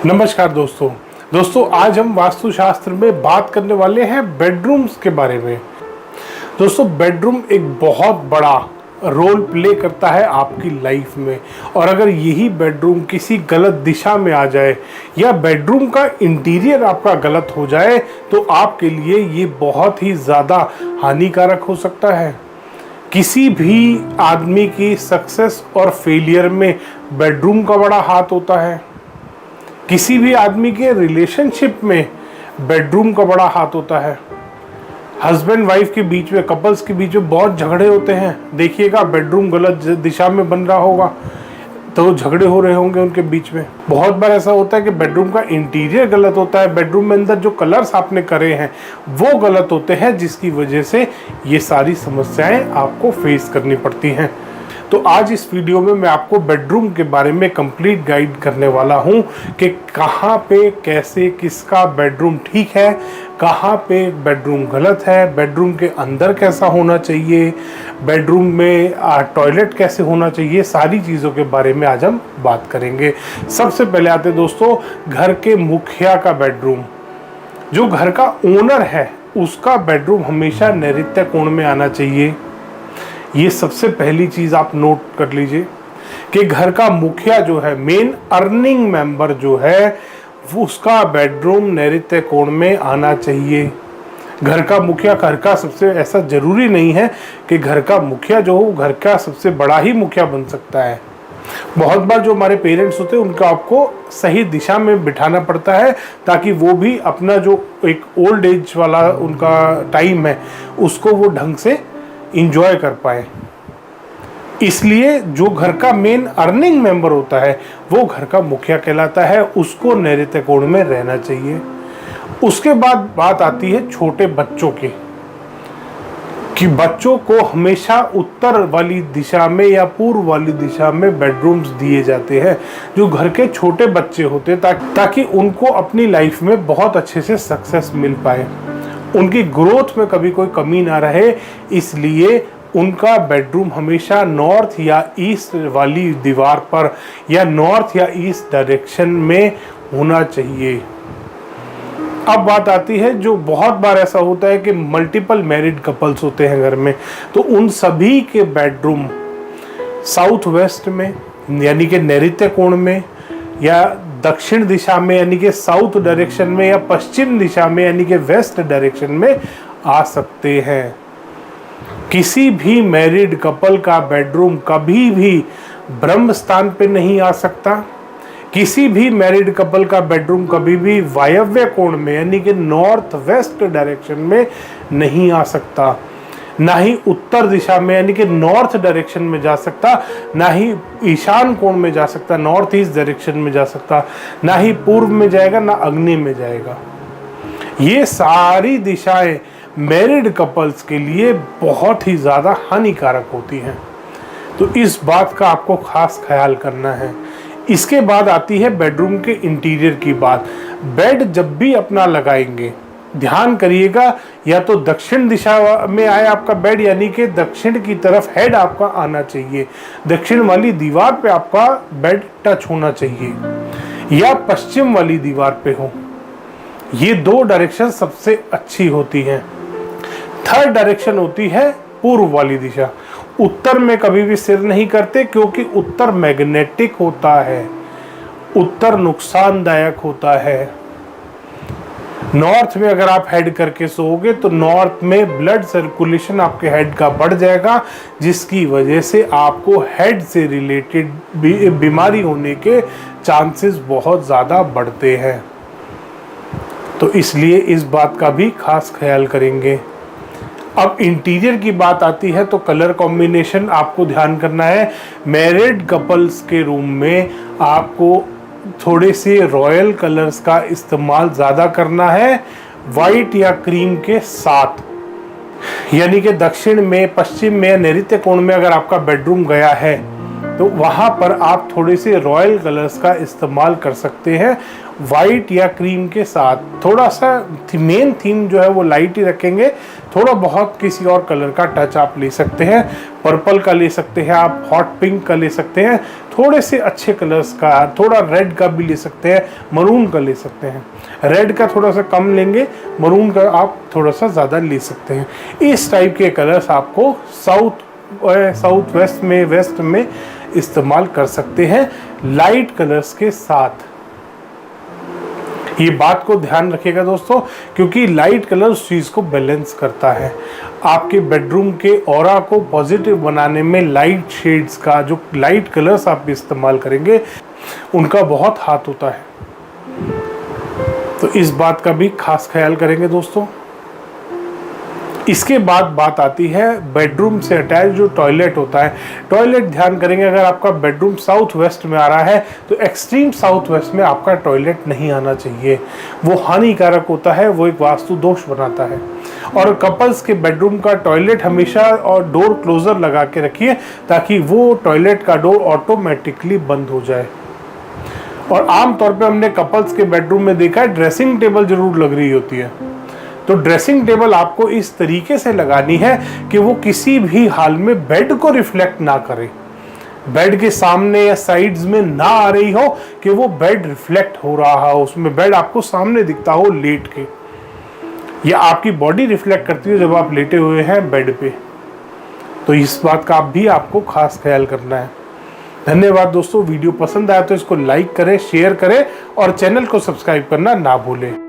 नमस्कार दोस्तों आज हम वास्तुशास्त्र में बात करने वाले हैं बेडरूम्स के बारे में। दोस्तों बेडरूम एक बहुत बड़ा रोल प्ले करता है आपकी लाइफ में, और अगर यही बेडरूम किसी गलत दिशा में आ जाए या बेडरूम का इंटीरियर आपका गलत हो जाए तो आपके लिए ये बहुत ही ज़्यादा हानिकारक हो सकता है। किसी भी आदमी की सक्सेस और फेलियर में बेडरूम का बड़ा हाथ होता है। किसी भी आदमी के रिलेशनशिप में बेडरूम का बड़ा हाथ होता है। हस्बैंड वाइफ के बीच में, कपल्स के बीच में बहुत झगड़े होते हैं। देखिएगा बेडरूम गलत दिशा में बन रहा होगा तो झगड़े हो रहे होंगे उनके बीच में। बहुत बार ऐसा होता है कि बेडरूम का इंटीरियर गलत होता है, बेडरूम में अंदर जो कलर्स आपने करे हैं वो गलत होते हैं, जिसकी वजह से ये सारी समस्याएं आपको फेस करनी पड़ती हैं। तो आज इस वीडियो में मैं आपको बेडरूम के बारे में कंप्लीट गाइड करने वाला हूं कि कहां पे कैसे किसका बेडरूम ठीक है, कहां पे बेडरूम गलत है, बेडरूम के अंदर कैसा होना चाहिए, बेडरूम में टॉयलेट कैसे होना चाहिए, सारी चीज़ों के बारे में आज हम बात करेंगे। सबसे पहले आते दोस्तों घर के मुखिया का बेडरूम। जो घर का ओनर है उसका बेडरूम हमेशा नैऋत्य कोण में आना चाहिए। ये सबसे पहली चीज आप नोट कर लीजिए कि घर का मुखिया जो है, मेन अर्निंग मेंबर जो है, वो उसका बेडरूम नैऋत्य कोण में आना चाहिए। घर का मुखिया, घर का सबसे, ऐसा जरूरी नहीं है कि घर का मुखिया जो हो घर का सबसे बड़ा ही मुखिया बन सकता है। बहुत बार जो हमारे पेरेंट्स होते हैं उनको आपको सही दिशा में बिठाना पड़ता है ताकि वो भी अपना जो एक ओल्ड एज वाला उनका टाइम है उसको वो ढंग से इंजॉय कर पाए। इसलिए जो घर का मेन अर्निंग मेंबर होता है वो घर का मुखिया कहलाता है, उसको नैऋत्य कोण में रहना चाहिए। उसके बाद बात आती है छोटे बच्चों की, कि बच्चों को हमेशा उत्तर वाली दिशा में या पूर्व वाली दिशा में बेडरूम्स दिए जाते हैं जो घर के छोटे बच्चे होते हैं, ताकि उनको अपनी लाइफ में बहुत अच्छे से सक्सेस मिल पाए, उनकी ग्रोथ में कभी कोई कमी ना रहे। इसलिए उनका बेडरूम हमेशा नॉर्थ या ईस्ट वाली दीवार पर या नॉर्थ या ईस्ट डायरेक्शन में होना चाहिए। अब बात आती है, जो बहुत बार ऐसा होता है कि मल्टीपल मैरिड कपल्स होते हैं घर में, तो उन सभी के बेडरूम साउथ वेस्ट में यानी कि नैऋत्य कोण में, या दक्षिण दिशा में यानी कि साउथ डायरेक्शन में, या पश्चिम दिशा में यानी कि वेस्ट डायरेक्शन में आ सकते हैं। किसी भी मैरिड कपल का बेडरूम कभी भी ब्रह्म स्थान पे नहीं आ सकता। किसी भी मैरिड कपल का बेडरूम कभी भी वायव्य कोण में यानी कि नॉर्थ वेस्ट डायरेक्शन में नहीं आ सकता। ना ही उत्तर दिशा में यानी कि नॉर्थ डायरेक्शन में जा सकता, ना ही ईशान कोण में जा सकता, नॉर्थ ईस्ट डायरेक्शन में जा सकता, ना ही पूर्व में जाएगा, ना अग्नि में जाएगा। ये सारी दिशाएं मैरिड कपल्स के लिए बहुत ही ज़्यादा हानिकारक होती हैं, तो इस बात का आपको खास ख्याल करना है। इसके बाद आती है बेडरूम के इंटीरियर की बात। बेड जब भी अपना लगाएंगे ध्यान करिएगा, या तो दक्षिण दिशा में आए आपका बेड, यानी कि दक्षिण की तरफ हेड आपका आना चाहिए, दक्षिण वाली दीवार पे आपका बेड टच होना चाहिए, या पश्चिम वाली दीवार पे हो। ये दो डायरेक्शन सबसे अच्छी होती हैं। थर्ड डायरेक्शन होती है पूर्व वाली दिशा। उत्तर में कभी भी सिर नहीं करते, क्योंकि उत्तर मैग्नेटिक होता है, उत्तर नुकसानदायक होता है। नॉर्थ में अगर आप हेड करके सोओगे तो नॉर्थ में ब्लड सर्कुलेशन आपके हेड का बढ़ जाएगा, जिसकी वजह से आपको हेड से रिलेटेड बीमारी होने के चांसेस बहुत ज़्यादा बढ़ते हैं। तो इसलिए इस बात का भी खास ख्याल करेंगे। अब इंटीरियर की बात आती है तो कलर कॉम्बिनेशन आपको ध्यान करना है। मैरिड कपल्स के रूम में आपको थोड़े से रॉयल कलर्स का इस्तेमाल ज़्यादा करना है, वाइट या क्रीम के साथ। यानी कि दक्षिण में, पश्चिम में, नैऋत्य कोण में अगर आपका बेडरूम गया है तो वहाँ पर आप थोड़े से रॉयल कलर्स का इस्तेमाल कर सकते हैं वाइट या क्रीम के साथ। थोड़ा सा मेन थीम जो है वो लाइट ही रखेंगे, थोड़ा बहुत किसी और कलर का टच आप ले सकते हैं, पर्पल का ले सकते हैं, आप हॉट पिंक का ले सकते हैं, थोड़े से अच्छे कलर्स का, थोड़ा रेड का भी ले सकते हैं, मरून का ले सकते हैं। रेड का थोड़ा सा कम लेंगे, मरून का आप थोड़ा सा ज़्यादा ले सकते हैं। इस टाइप के कलर्स आपको साउथ वेस्ट में, वेस्ट में इस्तेमाल कर सकते हैं लाइट कलर्स के साथ। ये बात को ध्यान रखिएगा दोस्तों, क्योंकि लाइट कलर उस चीज़ को बैलेंस करता है। आपके बेडरूम के ऑरा को पॉजिटिव बनाने में लाइट शेड्स का, जो लाइट कलर्स आप इस्तेमाल करेंगे, उनका बहुत हाथ होता है। तो इस बात का भी खास ख्याल करेंगे दोस्तों। इसके बाद बात आती है बेडरूम से अटैच जो टॉयलेट होता है। टॉयलेट ध्यान करेंगे, अगर आपका बेडरूम साउथ वेस्ट में आ रहा है तो एक्सट्रीम साउथ वेस्ट में आपका टॉयलेट नहीं आना चाहिए, वो हानिकारक होता है, वो एक वास्तु दोष बनाता है। और कपल्स के बेडरूम का टॉयलेट हमेशा और डोर क्लोजर लगा के रखिए, ताकि वो टॉयलेट का डोर ऑटोमेटिकली बंद हो जाए। और आमतौर पे हमने कपल्स के बेडरूम में देखा है ड्रेसिंग टेबल जरूर लग रही होती है, तो ड्रेसिंग टेबल आपको इस तरीके से लगानी है कि वो किसी भी हाल में बेड को रिफ्लेक्ट ना करे, बेड के सामने या साइड्स में ना आ रही हो कि वो बेड रिफ्लेक्ट हो रहा हो, उसमें बेड आपको सामने दिखता हो लेट के, या आपकी बॉडी रिफ्लेक्ट करती हो जब आप लेटे हुए हैं बेड पे। तो इस बात का भी आपको खास ख्याल करना है। धन्यवाद दोस्तों, वीडियो पसंद आया तो इसको लाइक करें, शेयर करें और चैनल को सब्सक्राइब करना ना भूलें।